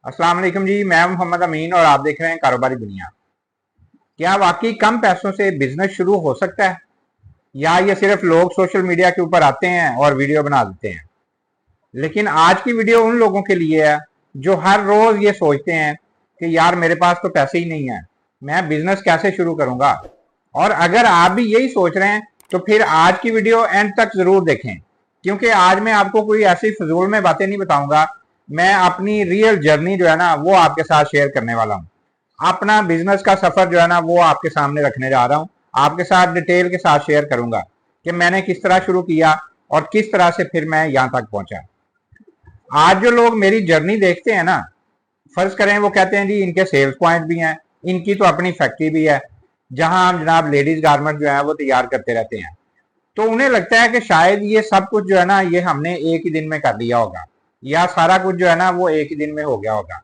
अस्सलाम वालेकुम जी। मैं मोहम्मद अमीन और आप देख रहे हैं कारोबारी दुनिया। क्या वाकई कम पैसों से बिजनेस शुरू हो सकता है, या ये सिर्फ लोग सोशल मीडिया के ऊपर आते हैं और वीडियो बना देते हैं? लेकिन आज की वीडियो उन लोगों के लिए है जो हर रोज ये सोचते हैं कि यार मेरे पास तो पैसे ही नहीं है, मैं बिजनेस कैसे शुरू करूंगा। और अगर आप भी यही सोच रहे हैं तो फिर आज की वीडियो एंड तक जरूर देखें, क्योंकि आज मैं आपको कोई ऐसी फजूल में बातें नहीं बताऊंगा। मैं अपनी रियल जर्नी जो है ना वो आपके साथ शेयर करने वाला हूँ। अपना बिजनेस का सफर जो है ना वो आपके सामने रखने जा रहा हूँ, आपके साथ डिटेल के साथ शेयर करूंगा कि मैंने किस तरह शुरू किया और किस तरह से फिर मैं यहाँ तक पहुंचा। आज जो लोग मेरी जर्नी देखते हैं ना, फर्ज करें वो कहते हैं जी इनके सेल्स पॉइंट भी हैं, इनकी तो अपनी फैक्ट्री भी है जहां हम जनाब लेडीज गारमेंट जो है वो तैयार करते रहते हैं, तो उन्हें लगता है कि शायद ये सब कुछ जो है ना ये हमने एक ही दिन में कर लिया होगा, या सारा कुछ जो है ना वो एक ही दिन में हो गया होगा।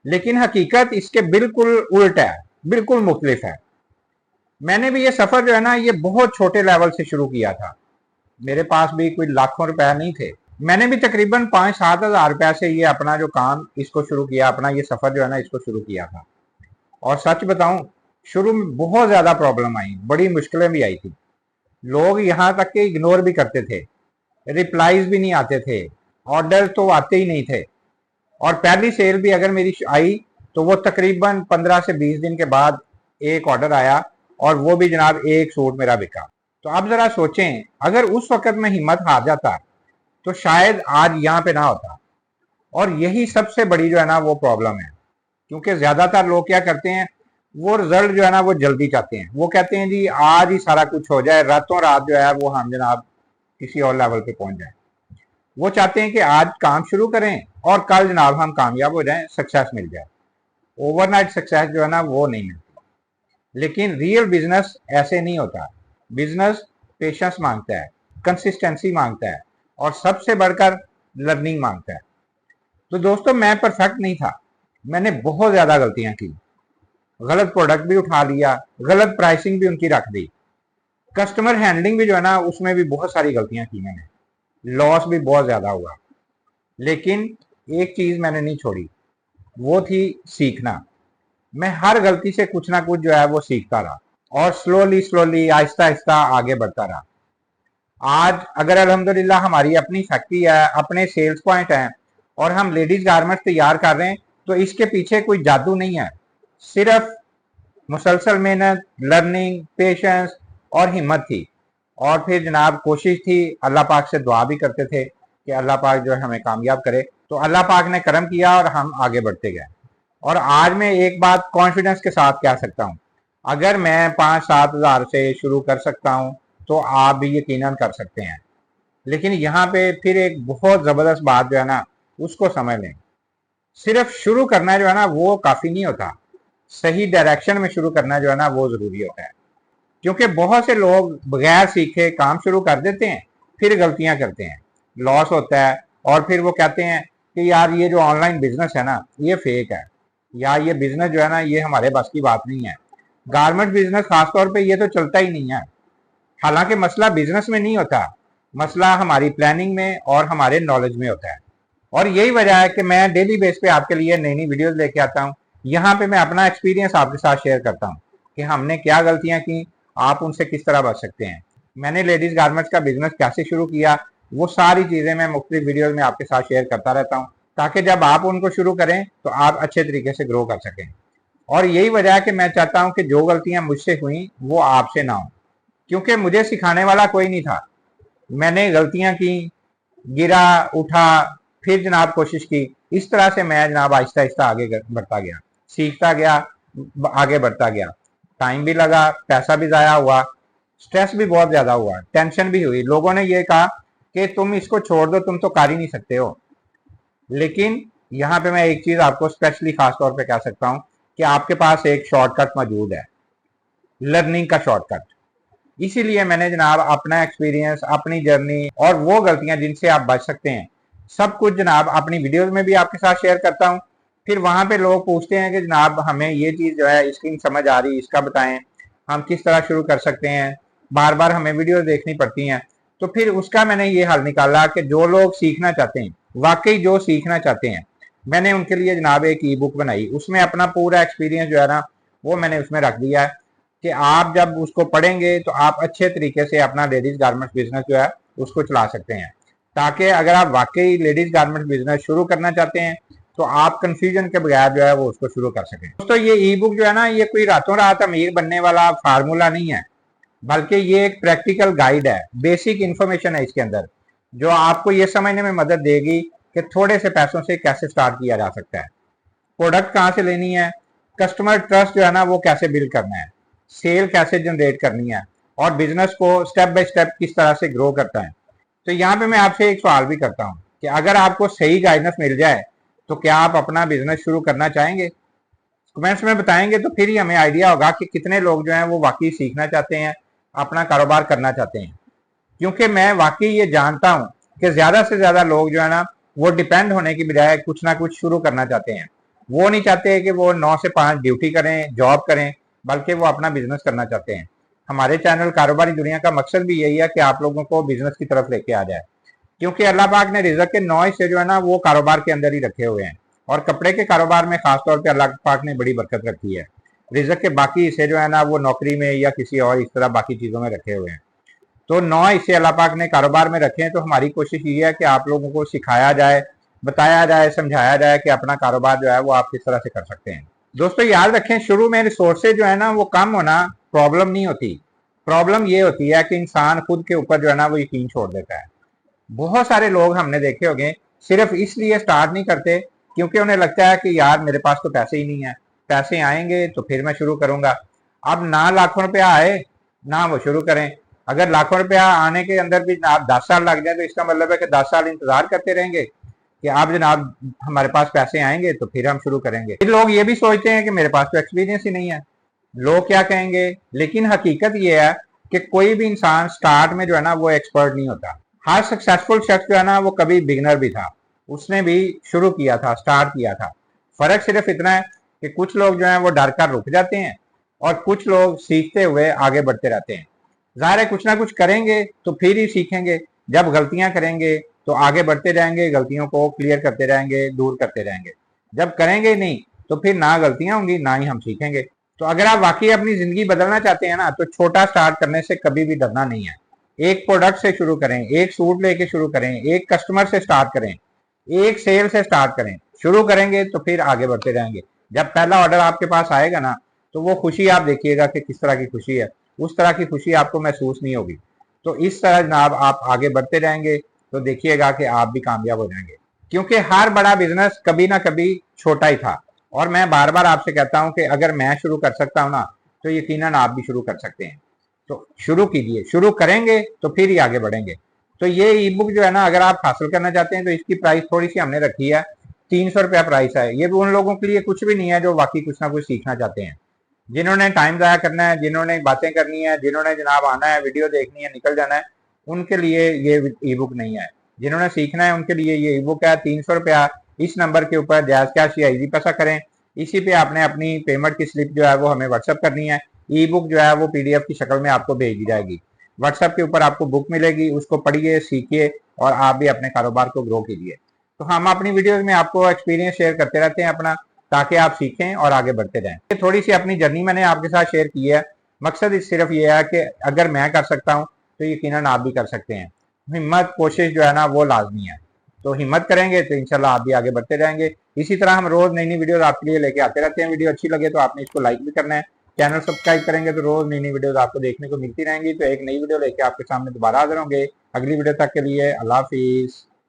लेकिन हकीकत इसके बिल्कुल उल्ट है, बिल्कुल मुख्तलिफ है। मैंने भी ये सफर जो है ना ये बहुत छोटे लेवल से शुरू किया था। मेरे पास भी कोई लाखों रुपए नहीं थे। मैंने भी तकरीबन 5-7 हज़ार रुपए से ये अपना जो काम इसको शुरू किया, अपना ये सफर जो है ना इसको शुरू किया था। और सच बताऊं, शुरू में बहुत ज्यादा प्रॉब्लम आई, बड़ी मुश्किलें भी आई थी। लोग यहाँ तक के इग्नोर भी करते थे, रिप्लाईज भी नहीं आते थे, ऑर्डर तो आते ही नहीं थे। और पहली सेल भी अगर मेरी आई तो वो तकरीबन 15 से 20 दिन के बाद एक ऑर्डर आया, और वो भी जनाब एक सूट मेरा बिका। तो आप जरा सोचें, अगर उस वक्त में हिम्मत हार जाता तो शायद आज यहाँ पे ना होता। और यही सबसे बड़ी जो है ना वो प्रॉब्लम है, क्योंकि ज्यादातर लोग क्या करते हैं, वो रिजल्ट जो है ना वो जल्दी चाहते हैं। वो कहते हैं जी आज ही सारा कुछ हो जाए, रातों रात जो है वो हम जनाब किसी और लेवल पे पहुंच जाए। वो चाहते हैं कि आज काम शुरू करें और कल जनाब हम कामयाब हो जाएं, सक्सेस मिल जाए। ओवरनाइट सक्सेस जो है ना वो नहीं मिलती। लेकिन रियल बिजनेस ऐसे नहीं होता। बिजनेस पेशेंस मांगता है, कंसिस्टेंसी मांगता है, और सबसे बढ़कर लर्निंग मांगता है। तो दोस्तों, मैं परफेक्ट नहीं था, मैंने बहुत ज्यादा गलतियां की। गलत प्रोडक्ट भी उठा लिया, गलत प्राइसिंग भी उनकी रख दी, कस्टमर हैंडलिंग भी जो है ना उसमें भी बहुत सारी गलतियां की मैंने, लॉस भी बहुत ज्यादा हुआ। लेकिन एक चीज मैंने नहीं छोड़ी, वो थी सीखना। मैं हर गलती से कुछ ना कुछ जो है वो सीखता रहा, और स्लोली स्लोली आहिस्ता आहिस्ता आगे बढ़ता रहा। आज अगर अल्हम्दुलिल्लाह हमारी अपनी फैक्ट्री है, अपने सेल्स पॉइंट हैं, और हम लेडीज गारमेंट्स तैयार कर रहे हैं, तो इसके पीछे कोई जादू नहीं है। सिर्फ मुसलसल मेहनत, लर्निंग, पेशेंस और हिम्मत थी। और फिर जनाब कोशिश थी, अल्लाह पाक से दुआ भी करते थे कि अल्लाह पाक जो है हमें कामयाब करे। तो अल्लाह पाक ने करम किया और हम आगे बढ़ते गए। और आज मैं एक बात कॉन्फिडेंस के साथ कह सकता हूँ, अगर मैं 5-7 हज़ार से शुरू कर सकता हूँ तो आप भी यकीनन कर सकते हैं। लेकिन यहाँ पे फिर एक बहुत जबरदस्त बात जो है ना उसको समझ लें। सिर्फ शुरू करना जो है ना वो काफी नहीं होता, सही डायरेक्शन में शुरू करना जो है ना वो जरूरी होता है। क्योंकि बहुत से लोग बगैर सीखे काम शुरू कर देते हैं, फिर गलतियां करते हैं, लॉस होता है, और फिर वो कहते हैं कि यार ये जो ऑनलाइन बिजनेस है ना ये फेक है, या ये बिजनेस जो है ना ये हमारे बस की बात नहीं है। गारमेंट बिजनेस खासतौर पे ये तो चलता ही नहीं है। हालांकि मसला बिजनेस में नहीं होता, मसला हमारी प्लानिंग में और हमारे नॉलेज में होता है। और यही वजह है कि मैं डेली बेस पे आपके लिए नई नई वीडियोस लेके आता हूँ। यहाँ पे मैं अपना एक्सपीरियंस आपके साथ शेयर करता हूँ कि हमने क्या गलतियां की, आप उनसे किस तरह बच सकते हैं। मैंने लेडीज गारमेंट्स का बिजनेस कैसे शुरू किया, वो सारी चीजें मैं मुख्तलिफ वीडियोज में आपके साथ शेयर करता रहता हूँ, ताकि जब आप उनको शुरू करें तो आप अच्छे तरीके से ग्रो कर सकें। और यही वजह है कि मैं चाहता हूँ कि जो गलतियां मुझसे हुई वो आपसे ना हो, क्योंकि मुझे सिखाने वाला कोई नहीं था। मैंने गलतियां की, गिरा, उठा, फिर जनाब कोशिश की। इस तरह से मैं जनाब आहिस्ता आहिस्ता आगे बढ़ता गया, सीखता गया, आगे बढ़ता गया। टाइम भी लगा, पैसा भी जाया हुआ, स्ट्रेस भी बहुत ज्यादा हुआ, टेंशन भी हुई। लोगों ने ये कहा कि तुम इसको छोड़ दो, तुम तो कर ही नहीं सकते हो। लेकिन यहाँ पे मैं एक चीज आपको स्पेशली खास तौर पे कह सकता हूँ कि आपके पास एक शॉर्टकट मौजूद है, लर्निंग का शॉर्टकट। इसीलिए मैंने जनाब अपना एक्सपीरियंस, अपनी जर्नी और वो गलतियां जिनसे आप बच सकते हैं, सब कुछ जनाब अपनी वीडियोस में भी आपके साथ शेयर करता हूँ। फिर वहां पे लोग पूछते हैं कि जनाब हमें ये चीज जो है इसकी समझ आ रही, इसका बताएं, हम किस तरह शुरू कर सकते हैं, बार बार हमें वीडियो देखनी पड़ती हैं। तो फिर उसका मैंने ये हल निकाला कि जो लोग सीखना चाहते हैं, वाकई जो सीखना चाहते हैं, मैंने उनके लिए जनाब एक ई बुक बनाई, उसमें अपना पूरा एक्सपीरियंस जो है ना वो मैंने उसमें रख दिया है कि आप जब उसको पढ़ेंगे तो आप अच्छे तरीके से अपना लेडीज गारमेंट्स बिजनेस जो है उसको चला सकते हैं, ताकि अगर आप वाकई लेडीज गारमेंट्स बिजनेस शुरू करना चाहते हैं तो आप कंफ्यूजन के बगैर जो है वो उसको शुरू कर सकें। दोस्तों ये ई बुक जो है ना ये कोई रातों रात अमीर बनने वाला फार्मूला नहीं है, बल्कि ये एक प्रैक्टिकल गाइड है, बेसिक इन्फॉर्मेशन है इसके अंदर जो आपको ये समझने में मदद देगी कि थोड़े से पैसों से कैसे स्टार्ट किया जा सकता है, प्रोडक्ट कहाँ से लेनी है, कस्टमर ट्रस्ट जो है ना वो कैसे बिल्ड करना है, सेल कैसे जनरेट करनी है और बिजनेस को स्टेप बाय स्टेप किस तरह से ग्रो करता है। तो यहाँ पे मैं आपसे एक सवाल भी करता हूँ कि अगर आपको सही गाइडेंस मिल जाए तो क्या आप अपना बिजनेस शुरू करना चाहेंगे? कमेंट्स में बताएंगे तो फिर ही हमें आइडिया होगा कि कितने लोग जो हैं वो वाकई सीखना चाहते हैं, अपना कारोबार करना चाहते हैं। क्योंकि मैं वाकई ये जानता हूँ कि ज्यादा से ज्यादा लोग जो है ना वो डिपेंड होने की बजाय कुछ ना कुछ शुरू करना चाहते हैं। वो नहीं चाहते कि वो 9 से 5 ड्यूटी करें, जॉब करें, बल्कि वो अपना बिजनेस करना चाहते हैं। हमारे चैनल कारोबारी दुनिया का मकसद भी यही है कि आप लोगों को बिजनेस की तरफ लेके आ जाए, क्योंकि अल्लाह पाक ने रिज़्क के 9 हिस्से जो है ना वो कारोबार के अंदर ही रखे हुए हैं और कपड़े के कारोबार में खासतौर पे अल्लाह पाक ने बड़ी बरकत रखी है। रिज़्क के बाकी हिस्से जो है ना वो नौकरी में या किसी और इस तरह बाकी चीज़ों में रखे हुए हैं। तो 9 हिस्से अल्लाह पाक ने कारोबार में रखे हैं, तो हमारी कोशिश ये है कि आप लोगों को सिखाया जाए, बताया जाए, समझाया जाए कि अपना कारोबार जो है वो आप किस तरह से कर सकते हैं। दोस्तों याद रखें, शुरू में रिसोर्सेज जो है ना वो कम होना प्रॉब्लम नहीं होती, प्रॉब्लम ये होती है कि इंसान खुद के ऊपर जो है ना वो यकीन छोड़ देता है। बहुत सारे लोग हमने देखे होंगे सिर्फ इसलिए स्टार्ट नहीं करते क्योंकि उन्हें लगता है कि यार मेरे पास तो पैसे ही नहीं है, पैसे आएंगे तो फिर मैं शुरू करूंगा। अब ना लाखों रुपया आए ना वो शुरू करें। अगर लाखों रुपया आने के अंदर भी आप 10 साल लग जाए तो इसका मतलब है कि 10 साल इंतजार करते रहेंगे कि आप जनाब हमारे पास पैसे आएंगे तो फिर हम शुरू करेंगे। फिर लोग ये भी सोचते हैं कि मेरे पास तो एक्सपीरियंस ही नहीं है, लोग क्या कहेंगे। लेकिन हकीकत ये है कि कोई भी इंसान स्टार्ट में जो है ना वो एक्सपर्ट नहीं होता। हर सक्सेसफुल शख्स जो है ना वो कभी बिगिनर भी था, उसने भी शुरू किया था, स्टार्ट किया था। फर्क सिर्फ इतना है कि कुछ लोग जो है वो डर कर रुक जाते हैं और कुछ लोग सीखते हुए आगे बढ़ते रहते हैं। जाहिर है कुछ ना कुछ करेंगे तो फिर ही सीखेंगे, जब गलतियां करेंगे तो आगे बढ़ते रहेंगे, गलतियों को क्लियर करते रहेंगे, दूर करते रहेंगे। जब करेंगे नहीं तो फिर ना गलतियां होंगी ना ही हम सीखेंगे। तो अगर आप वाकई अपनी जिंदगी बदलना चाहते हैं ना तो छोटा स्टार्ट करने से कभी भी डरना नहीं है। एक प्रोडक्ट से शुरू करें, एक सूट लेके शुरू करें, एक कस्टमर से स्टार्ट करें, एक सेल से स्टार्ट करें। शुरू करेंगे तो फिर आगे बढ़ते रहेंगे। जब पहला ऑर्डर आपके पास आएगा ना तो वो खुशी आप देखिएगा कि किस तरह की खुशी है, उस तरह की खुशी आपको महसूस नहीं होगी। तो इस तरह जनाब आप आगे बढ़ते रहेंगे तो देखिएगा कि आप भी कामयाब हो जाएंगे, क्योंकि हर बड़ा बिजनेस कभी ना कभी छोटा ही था। और मैं बार बार आपसे कहता हूं कि अगर मैं शुरू कर सकता हूं ना तो यकीनन आप भी शुरू कर सकते हैं। तो शुरू कीजिए, शुरू करेंगे तो फिर ही आगे बढ़ेंगे। तो ये ई बुक जो है ना अगर आप हासिल करना चाहते हैं तो इसकी प्राइस थोड़ी सी हमने रखी है, 300 रुपया प्राइस है। ये भी उन लोगों के लिए कुछ भी नहीं है जो वाकई कुछ ना कुछ सीखना चाहते हैं, जिन्होंने टाइम ज़ाया करना है, जिन्होंने बातें करनी है, जिन्होंने जनाब आना है, वीडियो देखनी है, निकल जाना है, उनके लिए ये ई बुक नहीं है। जिन्होंने सीखना है उनके लिए ये ई बुक है। 300 रुपया इस नंबर के ऊपर जैज़ कैश या इजी पैसा करें, इसी पे आपने अपनी पेमेंट की स्लिप जो है वो हमें व्हाट्सअप करनी है। ई बुक जो है वो PDF की शक्ल में आपको भेज दी जाएगी। व्हाट्सएप के ऊपर आपको बुक मिलेगी, उसको पढ़िए, सीखिए और आप भी अपने कारोबार को ग्रो कीजिए। तो हम अपनी वीडियोस में आपको एक्सपीरियंस शेयर करते रहते हैं अपना, ताकि आप सीखें और आगे बढ़ते रहें। थोड़ी सी अपनी जर्नी मैंने आपके साथ शेयर की है। मकसद सिर्फ ये है कि अगर मैं कर सकता हूँ तो यकीनन आप भी कर सकते हैं। हिम्मत, कोशिश जो है ना वो लाजमी है। तो हिम्मत करेंगे तो इंशाल्लाह आप भी आगे बढ़ते रहेंगे। इसी तरह हम रोज नई नई वीडियोस आपके लिए लेके आते रहते हैं। वीडियो अच्छी लगे तो आपने इसको लाइक भी करना है, चैनल सब्सक्राइब करेंगे तो रोज नई नई वीडियोस आपको देखने को मिलती रहेंगी। तो एक नई वीडियो लेके आपके सामने दोबारा हाजिर होंगे। अगली वीडियो तक के लिए अल्लाह हाफिज।